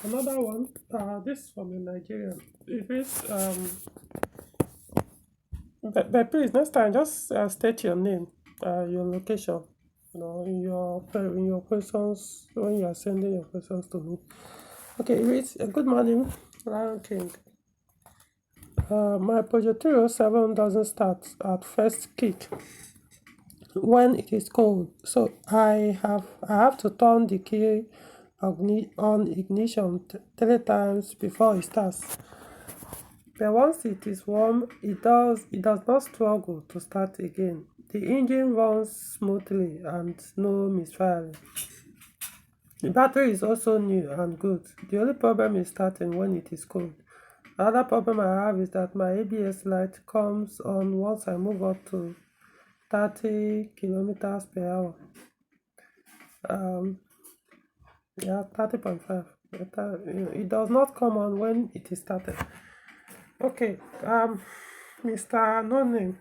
Another one, this from a Nigerian. It is, but please, next time, just state your name, your location, in your questions, when you are sending your questions to me. Okay, it reads, good morning, Lion King. My Peugeot 7 doesn't start at first kick when it is cold, so I have to turn the key on ignition 3 times before it starts. But once it is warm, it does not struggle to start again. The engine runs smoothly and no misfiring. The battery is also new and good. The only problem is starting when it is cold. Another problem I have is that my ABS light comes on once I move up to 30 kilometers per hour. Yeah, 30.5. It does not come on when it is started. Okay, Mr. No Name.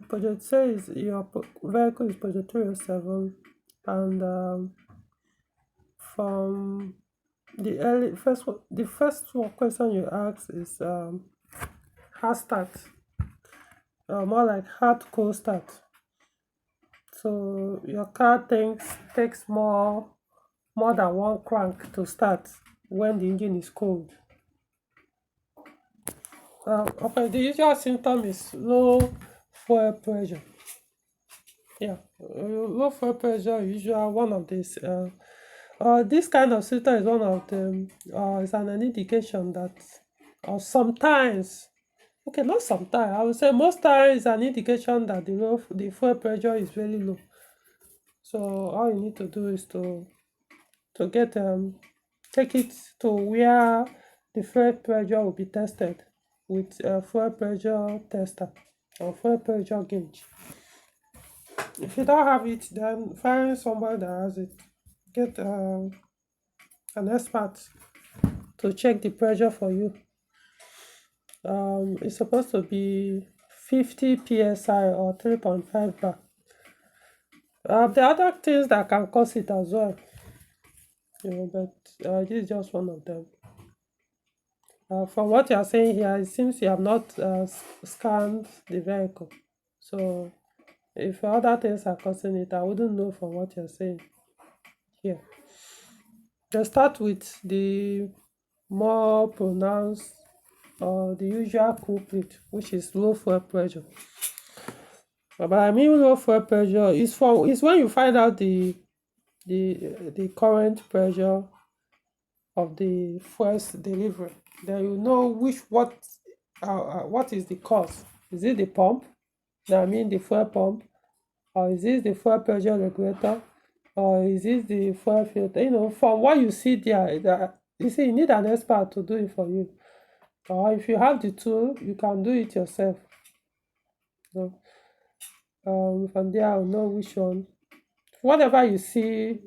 Project says your vehicle is Project 307, and from the first question you ask is hard start, more like hard cold start. So your car takes more than one crank to start when the engine is cold. Okay, the usual symptom is low fuel pressure. Yeah, low fuel pressure is usual one of these. This kind of symptom is one of them. It's an indication that, or sometimes, okay, not sometimes. I would say most times it's an indication that the fuel pressure is very low. So all you need to do is to get take it to where the fuel pressure will be tested with a fuel pressure tester or fuel pressure gauge. If you don't have it, then find somebody that has it. Get an expert to check the pressure for you. It's supposed to be 50 psi or 3.5 bar. There are other things that can cause it as well, but this is just one of them. From what you are saying here, it seems you have not scanned the vehicle. So if other things are causing it, I wouldn't know from what you're saying here. They start with the more pronounced or the usual culprit, which is low fuel pressure. But I mean low fuel pressure is when you find out the current pressure of the first delivery. Then you know what is the cause. Is it the pump? I mean the fuel pump, or is this the fuel pressure regulator, or is this the fuel filter? From what you see there, you see, you need an expert to do it for you. Or if you have the tool, you can do it yourself. So, from there, I'll know which one. Whatever you see,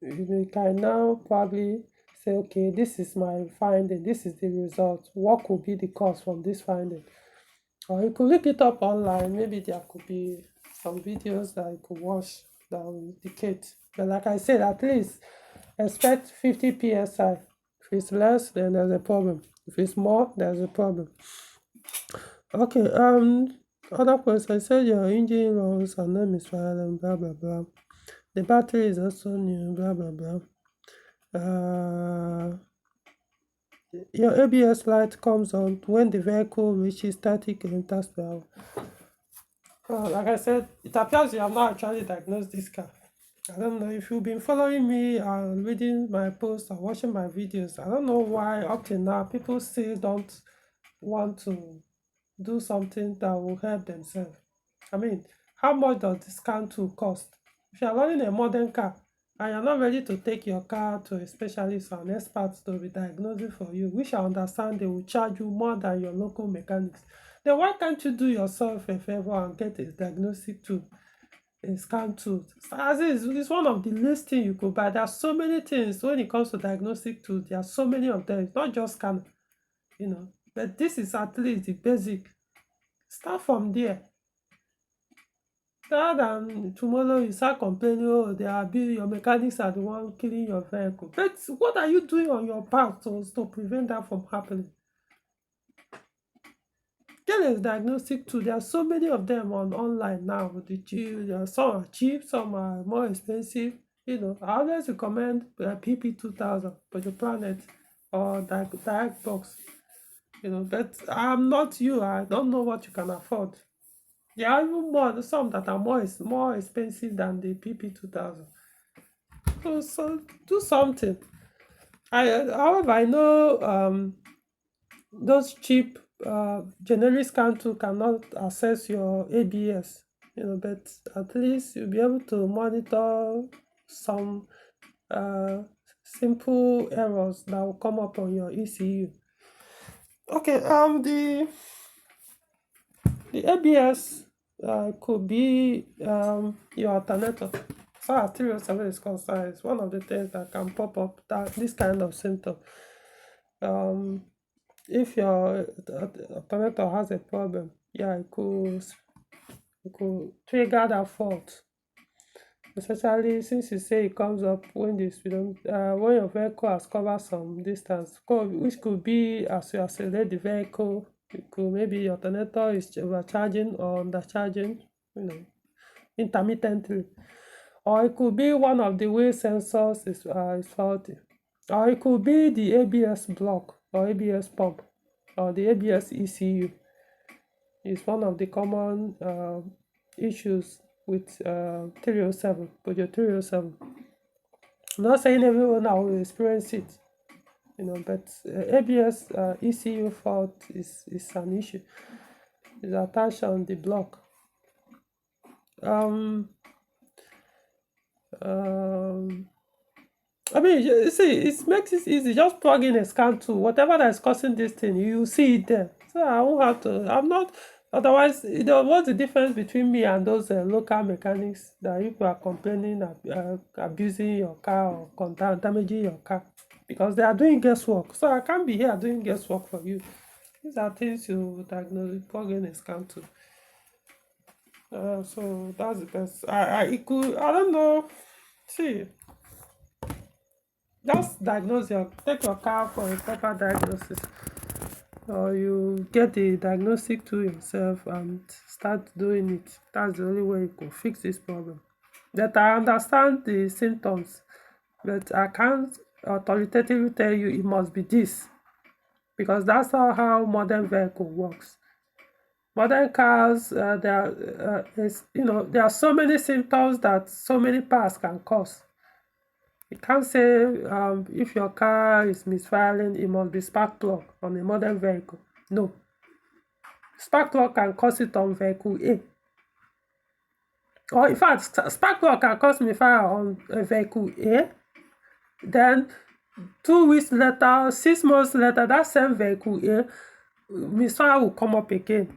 you can now probably say, okay, this is my finding, this is the result. What could be the cause from this finding? Or you could look it up online. Maybe there could be some videos that you could watch that will indicate. But like I said, at least expect 50 psi. If it's less, then there's a problem. If it's more, there's a problem. Okay, other question, I said your engine runs and name is and blah blah blah. The battery is also new, blah blah blah. Your ABS light comes on when the vehicle reaches 30 kilometers per hour. Like I said, it appears you have not actually diagnosed this car. I don't know if you've been following me and reading my posts and watching my videos. I don't know why up till now people still don't want to do something that will help themselves. I mean, how much does this scan tool cost? If you're running a modern car and you're not ready to take your car to a specialist or an expert to be diagnosing for you, which I understand they will charge you more than your local mechanics, then why can't you do yourself a favor and get a diagnostic tool, a scan tool? As it's one of the least things you could buy. There are so many things when it comes to diagnostic tools. There are so many of them. It's not just scanner, but this is at least the basic. Start from there. Rather than tomorrow you start complaining, oh, your mechanics are the one killing your vehicle. But what are you doing on your part to prevent that from happening? Get a diagnostic tool. There are so many of them online now. Some are cheap, some are more expensive. I always recommend PP2000 for the Planet or Diagbox. But I'm not you. I don't know what you can afford. There are even some that are more expensive than the PP2000. So do something. However, I know those cheap generic scan tool cannot access your ABS. But at least you'll be able to monitor some uh, simple errors that will come up on your ECU. Okay, the ABS could be your alternator. So as 307 is concerned, it's one of the things that can pop up this kind of symptom. If your alternator has a problem, yeah, it could trigger that fault. Especially since you say it comes up when when your vehicle has covered some distance, which could be as you accelerate the vehicle. It could maybe your alternator is overcharging or undercharging, intermittently, or it could be one of the wheel sensors is faulty, or it could be the ABS block or ABS pump or the ABS ECU. Is one of the common issues with 307, Peugeot 307. I'm not saying everyone will experience it, but ABS ECU fault is an issue. It's attached on the block. I mean, you see, it makes it easy. Just plug in a scan tool. Whatever that is causing this thing, you see it there. So I won't have to. I'm not. Otherwise, what's the difference between me and those local mechanics that people are complaining, abusing your car or damaging your car? Because they are doing guesswork. So I can't be here doing guesswork for you. These are things you diagnose, plug in a scan tool. So that's the best. I don't know. See, just take your car for a proper diagnosis, or you get the diagnostic tool yourself and start doing it. That's the only way you can fix this problem. That I understand the symptoms, but I can't authoritatively tell you it must be this, because that's not how modern vehicle works. Modern cars, there are so many symptoms that so many parts can cause. You can't say if your car is misfiring, it must be spark plug on a modern vehicle. No. Spark plug can cause it on vehicle A. Or in fact, spark plug can cause misfire on a vehicle A. Then 2 weeks later, 6 months later, that same vehicle A, misfire will come up again.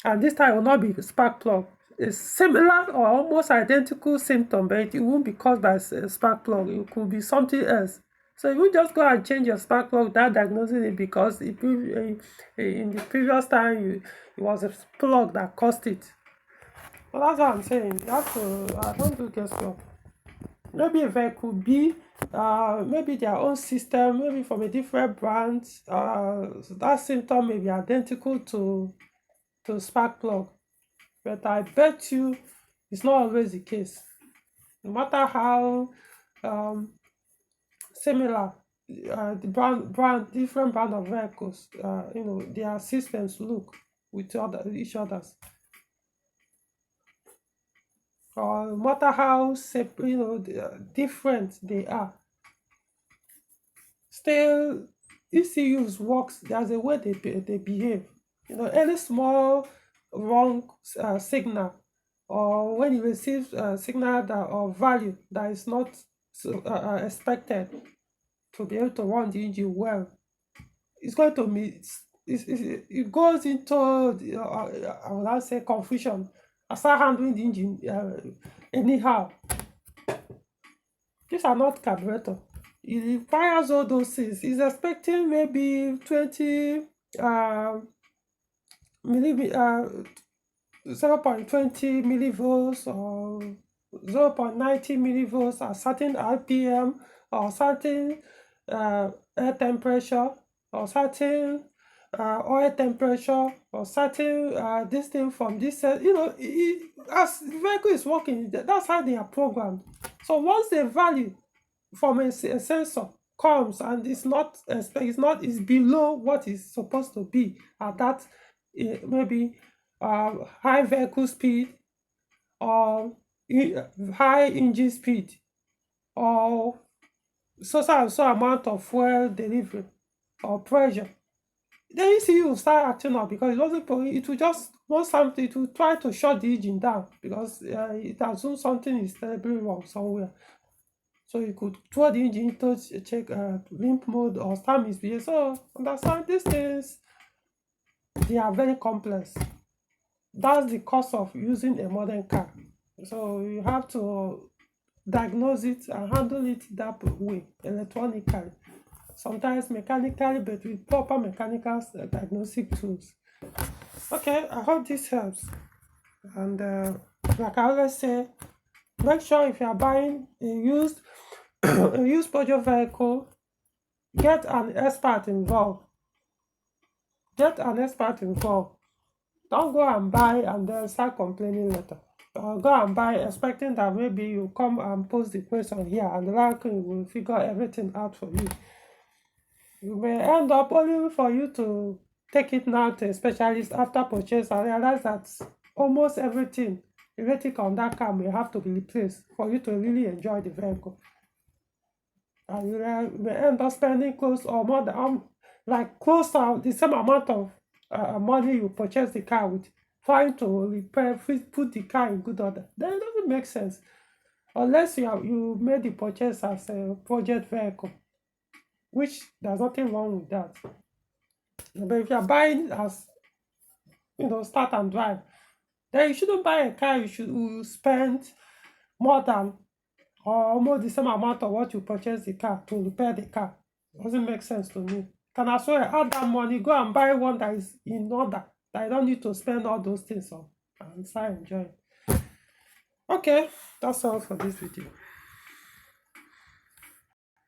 And this time will not be spark plug. It's similar or almost identical symptom, but it won't be caused by a spark plug. It could be something else. So you just go and change your spark plug without diagnosing it, because in the previous time it was a plug that caused it. Well, that's what I'm saying. You have to. I don't do guesswork. Maybe a vehicle B, maybe their own system, maybe from a different brand. That symptom may be identical to spark plug. But I bet you it's not always the case. No matter how similar the different brand of vehicles, their systems look with each other's. Or no matter how different they are, still ECUs works. There's a way they behave. Any small wrong signal, or when you receive a signal or value that is not expected to be able to run the engine well, it's going to be it goes into I would not say confusion. I start handling the engine anyhow. These are not carburetor. It requires all those things. It's expecting maybe 20 millimeter 0.20 millivolts or 0.90 millivolts at certain RPM or certain air temperature or certain oil temperature or certain this thing from this, as the vehicle is working, that's how they are programmed. So once the value from a sensor comes and it's below what is supposed to be at that maybe high vehicle speed or high engine speed or so amount of fuel delivery or pressure, then ECU will start acting up because it will just want something, it will try to shut the engine down because it assumes something is terribly wrong somewhere. So you could throw the engine to check limp mode or start misbehavior. So understand these things, they are very complex. That's the cost of using a modern car. So you have to diagnose it and handle it that way, electronically. Sometimes mechanically, but with proper mechanical diagnostic tools. Okay, I hope this helps. And like I always say, make sure if you are buying a used Peugeot vehicle, get an expert involved. Get an expert involved. Don't go and buy and then start complaining later. Or go and buy expecting that maybe you come and post the question here and the vehicle will figure everything out for you. You may end up only for you to take it now to a specialist after purchase and realize that almost everything electric on that car may have to be replaced for you to really enjoy the vehicle. And you may end up spending close or more than close to the same amount of money you purchase the car with, trying to repair, put the car in good order. Then it doesn't make sense unless you made the purchase as a project vehicle, which there's nothing wrong with that. But if you're buying as start and drive, then you shouldn't buy a car you spend more than or almost the same amount of what you purchase the car to repair the car. Doesn't make sense to me. Can as well add that money, go and buy one that is in order, that I don't need to spend all those things on and start enjoying. Okay, that's all for this video.